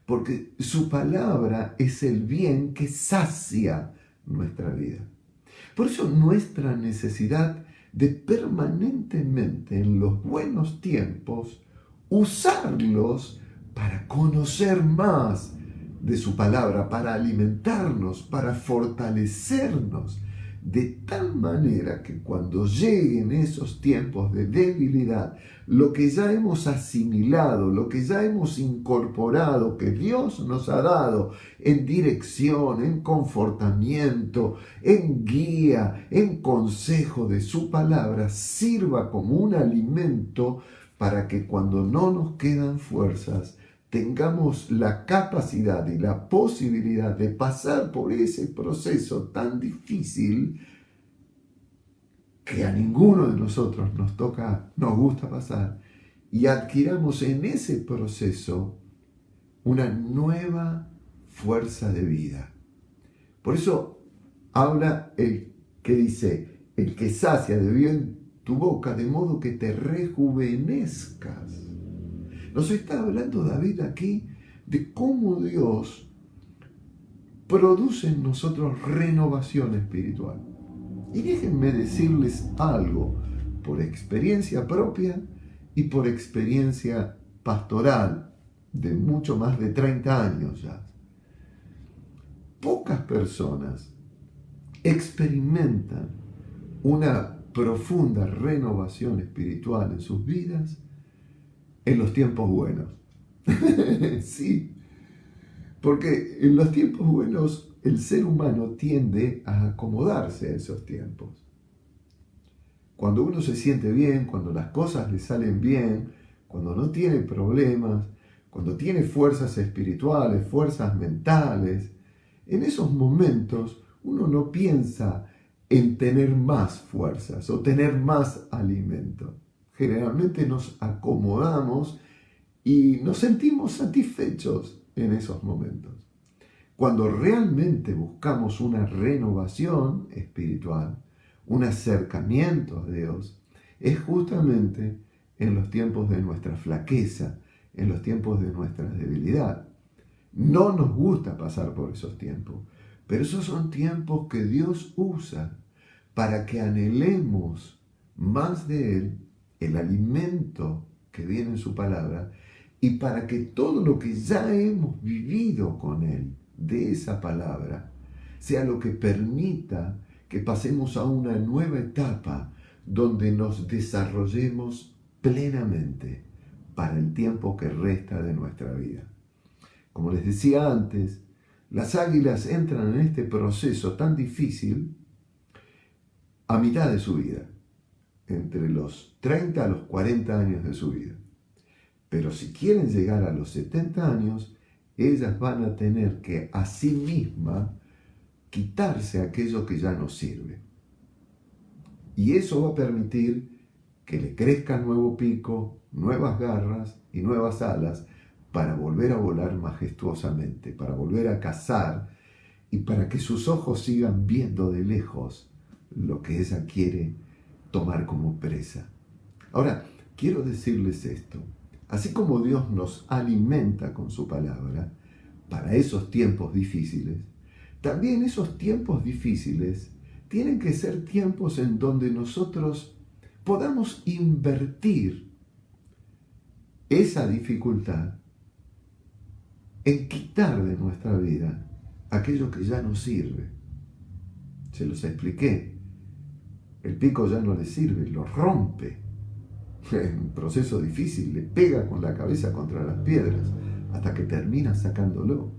porque su palabra es el bien que sacia nuestra vida. Por eso nuestra necesidad de permanentemente en los buenos tiempos usarlos para conocer más de su palabra, para alimentarnos, para fortalecernos, de tal manera que cuando lleguen esos tiempos de debilidad, lo que ya hemos asimilado, lo que ya hemos incorporado, que Dios nos ha dado en dirección, en confortamiento, en guía, en consejo de su palabra, sirva como un alimento para que cuando no nos quedan fuerzas, tengamos la capacidad y la posibilidad de pasar por ese proceso tan difícil que a ninguno de nosotros nos gusta pasar, y adquiramos en ese proceso una nueva fuerza de vida. Por eso habla el que dice, el que sacia de bien tu boca, de modo que te rejuvenezcas. Nos está hablando David aquí de cómo Dios produce en nosotros renovación espiritual. Y déjenme decirles algo por experiencia propia y por experiencia pastoral de mucho más de 30 años ya. Pocas personas experimentan una profunda renovación espiritual en sus vidas en los tiempos buenos. Sí, porque en los tiempos buenos el ser humano tiende a acomodarse a esos tiempos. Cuando uno se siente bien, cuando las cosas le salen bien, cuando no tiene problemas, cuando tiene fuerzas espirituales, fuerzas mentales, en esos momentos uno no piensa en tener más fuerzas o tener más alimento. Generalmente nos acomodamos y nos sentimos satisfechos en esos momentos. Cuando realmente buscamos una renovación espiritual, un acercamiento a Dios, es justamente en los tiempos de nuestra flaqueza, en los tiempos de nuestra debilidad. No nos gusta pasar por esos tiempos, pero esos son tiempos que Dios usa para que anhelemos más de Él, el alimento que viene en su palabra, y para que todo lo que ya hemos vivido con Él, de esa palabra, sea lo que permita que pasemos a una nueva etapa donde nos desarrollemos plenamente para el tiempo que resta de nuestra vida. Como les decía antes, las águilas entran en este proceso tan difícil a mitad de su vida, entre los 30 a los 40 años de su vida. Pero si quieren llegar a los 70 años, ellas van a tener que a sí misma quitarse aquello que ya no sirve. Y eso va a permitir que le crezca nuevo pico, nuevas garras y nuevas alas para volver a volar majestuosamente, para volver a cazar y para que sus ojos sigan viendo de lejos lo que ella quiere tomar como presa. Ahora, quiero decirles esto. Así como Dios nos alimenta con su palabra para esos tiempos difíciles, también esos tiempos difíciles tienen que ser tiempos en donde nosotros podamos invertir esa dificultad en quitar de nuestra vida aquello que ya no sirve. Se los expliqué. El pico ya no le sirve, lo rompe. En un proceso difícil, le pega con la cabeza contra las piedras hasta que termina sacándolo.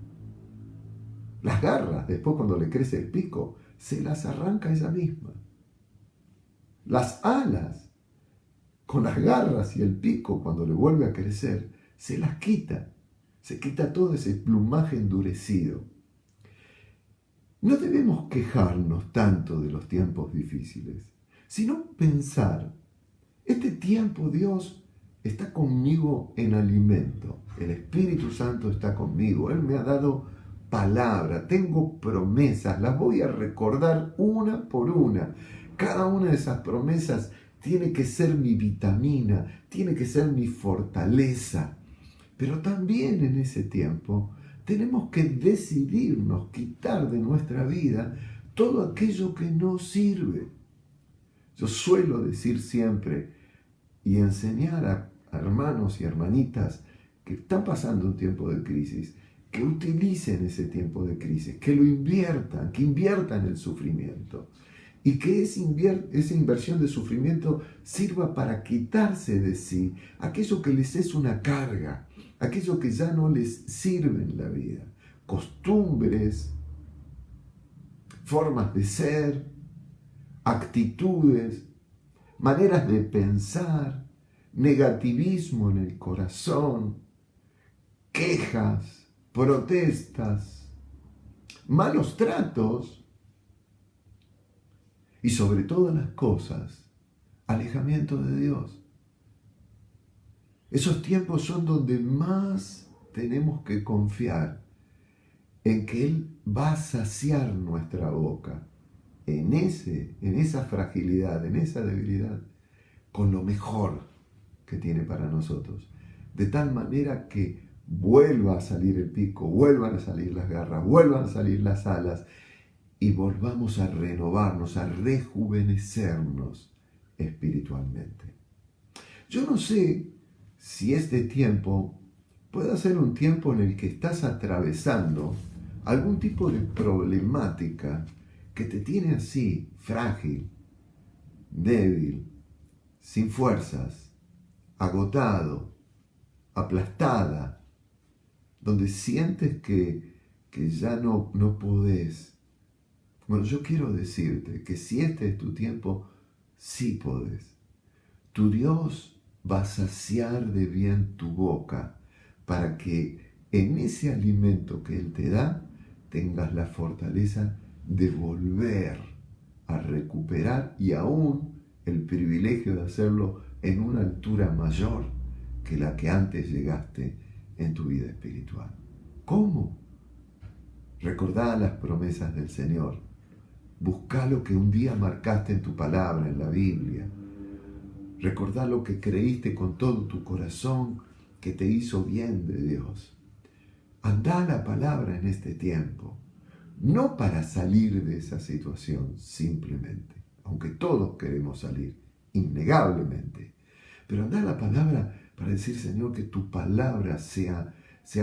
Las garras, después cuando le crece el pico, se las arranca ella misma. Las alas, con las garras y el pico, cuando le vuelve a crecer, se las quita. Se quita todo ese plumaje endurecido. No debemos quejarnos tanto de los tiempos difíciles, sino pensar, este tiempo Dios está conmigo en alimento. El Espíritu Santo está conmigo. Él me ha dado palabra, tengo promesas, las voy a recordar una por una. Cada una de esas promesas tiene que ser mi vitamina, tiene que ser mi fortaleza. Pero también en ese tiempo tenemos que decidirnos quitar de nuestra vida todo aquello que no sirve. Yo suelo decir siempre y enseñar a hermanos y hermanitas que están pasando un tiempo de crisis, que utilicen ese tiempo de crisis, que lo inviertan, que inviertan el sufrimiento y que esa inversión de sufrimiento sirva para quitarse de sí aquello que les es una carga, aquello que ya no les sirve en la vida, costumbres, formas de ser, actitudes, maneras de pensar, negativismo en el corazón, quejas, protestas, malos tratos y sobre todas las cosas, alejamiento de Dios. Esos tiempos son donde más tenemos que confiar en que Él va a saciar nuestra boca en esa fragilidad, en esa debilidad, con lo mejor que tiene para nosotros. De tal manera que vuelva a salir el pico, vuelvan a salir las garras, vuelvan a salir las alas y volvamos a renovarnos, a rejuvenecernos espiritualmente. Yo no sé si este tiempo puede ser un tiempo en el que estás atravesando algún tipo de problemática que te tiene así, frágil, débil, sin fuerzas, agotado, aplastada, donde sientes que ya no podés. Bueno, yo quiero decirte que si este es tu tiempo, sí podés. Tu Dios va a saciar de bien tu boca para que en ese alimento que Él te da tengas la fortaleza de volver a recuperar y aún el privilegio de hacerlo en una altura mayor que la que antes llegaste en tu vida espiritual. ¿Cómo? Recordá las promesas del Señor. Buscá lo que un día marcaste en tu palabra, en la Biblia. Recordá lo que creíste con todo tu corazón que te hizo bien de Dios. Andá a la palabra en este tiempo, no para salir de esa situación simplemente, aunque todos queremos salir, innegablemente, pero andá a la palabra para decir, Señor, que tu palabra sea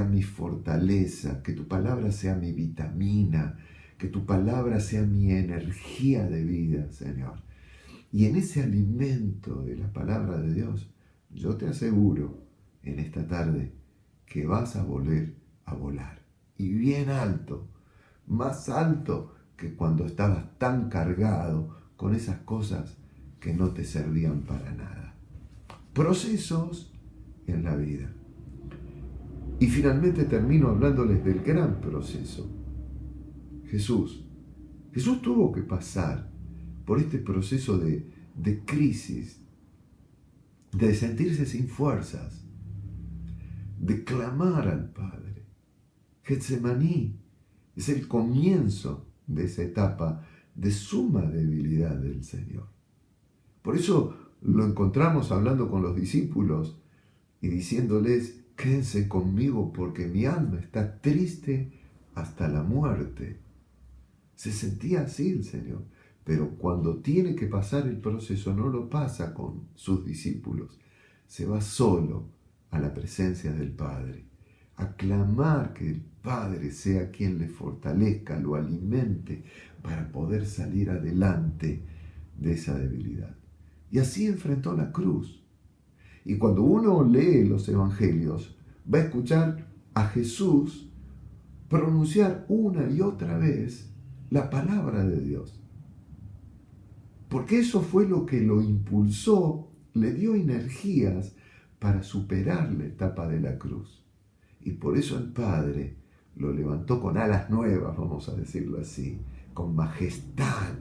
mi fortaleza, que tu palabra sea mi vitamina, que tu palabra sea mi energía de vida, Señor. Y en ese alimento de la palabra de Dios, yo te aseguro en esta tarde que vas a volver a volar. Y bien alto, más alto que cuando estabas tan cargado con esas cosas que no te servían para nada. Procesos en la vida. Y finalmente termino hablándoles del gran proceso. Jesús tuvo que pasar por este proceso de crisis, de sentirse sin fuerzas, de clamar al Padre. Getsemaní es el comienzo de esa etapa de suma debilidad del Señor. Por eso lo encontramos hablando con los discípulos y diciéndoles, quédense conmigo porque mi alma está triste hasta la muerte. Se sentía así el Señor, pero cuando tiene que pasar el proceso no lo pasa con sus discípulos, se va solo a la presencia del Padre, a clamar que el Padre sea quien le fortalezca, lo alimente para poder salir adelante de esa debilidad. Y así enfrentó la cruz. Y cuando uno lee los evangelios, va a escuchar a Jesús pronunciar una y otra vez la palabra de Dios. Porque eso fue lo que lo impulsó, le dio energías para superar la etapa de la cruz. Y por eso el Padre lo levantó con alas nuevas, vamos a decirlo así, con majestad.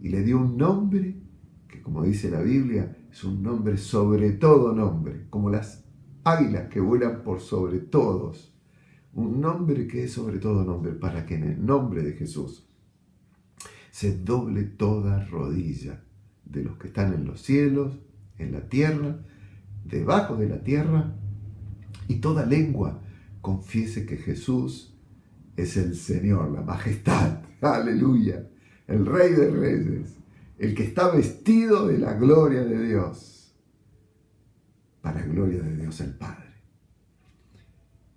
Y le dio un nombre que, como dice la Biblia, es un nombre sobre todo nombre, como las águilas que vuelan por sobre todos. Un nombre que es sobre todo nombre, para que en el nombre de Jesús se doble toda rodilla de los que están en los cielos, en la tierra, debajo de la tierra Y toda lengua confiese que Jesús es el Señor, la majestad, aleluya, el Rey de Reyes, el que está vestido de la gloria de Dios, para gloria de Dios el Padre.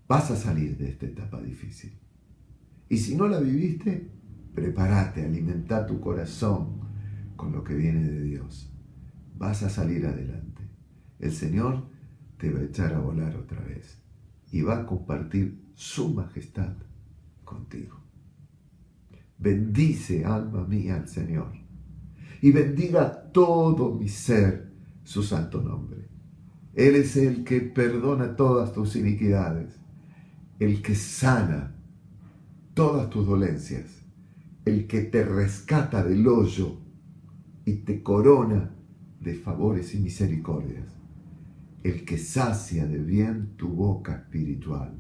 Vas a salir de esta etapa difícil. Y si no la viviste, prepárate, alimenta tu corazón con lo que viene de Dios. Vas a salir adelante. El Señor te va a echar a volar otra vez y va a compartir su majestad contigo. Bendice, alma mía, al Señor, y bendiga todo mi ser su santo nombre. Él es el que perdona todas tus iniquidades, el que sana todas tus dolencias, el que te rescata del hoyo y te corona de favores y misericordias, el que sacia de bien tu boca espiritual,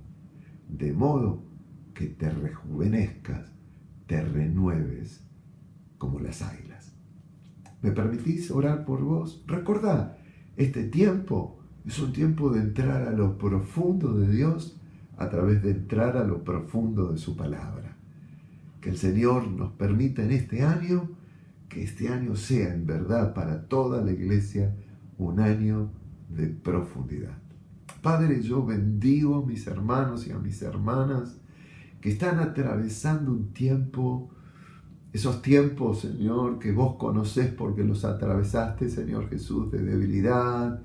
de modo que te rejuvenezcas, te renueves como las águilas. ¿Me permitís orar por vos? Recordá, este tiempo es un tiempo de entrar a lo profundo de Dios a través de entrar a lo profundo de su palabra. Que el Señor nos permita en este año, que este año sea en verdad para toda la iglesia un año de profundidad. Padre, yo bendigo a mis hermanos y a mis hermanas que están atravesando un tiempo, esos tiempos, Señor, que vos conocés porque los atravesaste, Señor Jesús, de debilidad,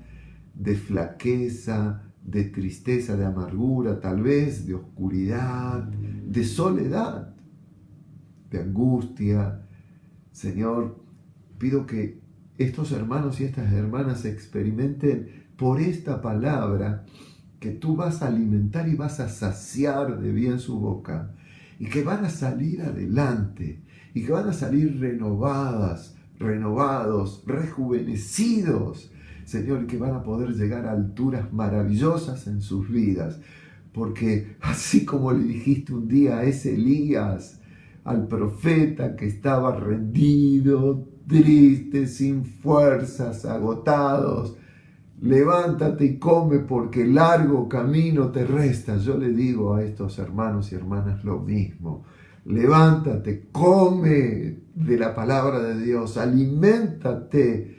de flaqueza, de tristeza, de amargura, tal vez, de oscuridad, de soledad, de angustia. Señor, pido que estos hermanos y estas hermanas experimenten por esta palabra que tú vas a alimentar y vas a saciar de bien su boca, y que van a salir adelante, y que van a salir renovados, rejuvenecidos, Señor, y que van a poder llegar a alturas maravillosas en sus vidas, porque así como le dijiste un día a ese Elías, al profeta que estaba rendido, triste, sin fuerzas, agotados, levántate y come porque largo camino te resta. Yo le digo a estos hermanos y hermanas lo mismo. Levántate, come de la palabra de Dios, aliméntate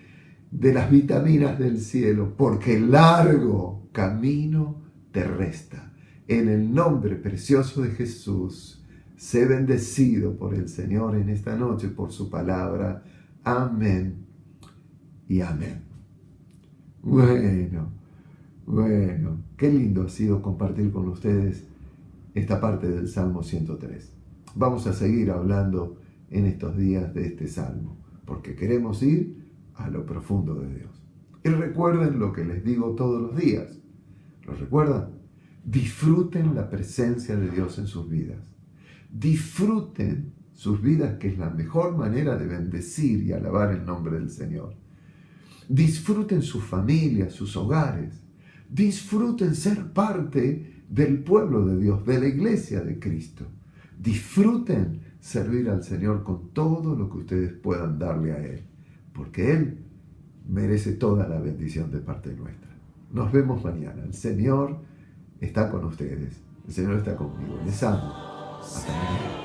de las vitaminas del cielo, porque largo camino te resta. En el nombre precioso de Jesús, sé bendecido por el Señor en esta noche, por su palabra. Amén y amén. Bueno, qué lindo ha sido compartir con ustedes esta parte del Salmo 103. Vamos a seguir hablando en estos días de este Salmo, porque queremos ir a lo profundo de Dios. Y recuerden lo que les digo todos los días. ¿Lo recuerdan? Disfruten la presencia de Dios en sus vidas. Disfruten sus vidas, que es la mejor manera de bendecir y alabar el nombre del Señor. Disfruten sus familias, sus hogares. Disfruten ser parte del pueblo de Dios, de la iglesia de Cristo. Disfruten servir al Señor con todo lo que ustedes puedan darle a Él, porque Él merece toda la bendición de parte nuestra. Nos vemos mañana. El Señor está con ustedes. El Señor está conmigo. Les amo. Hasta mañana.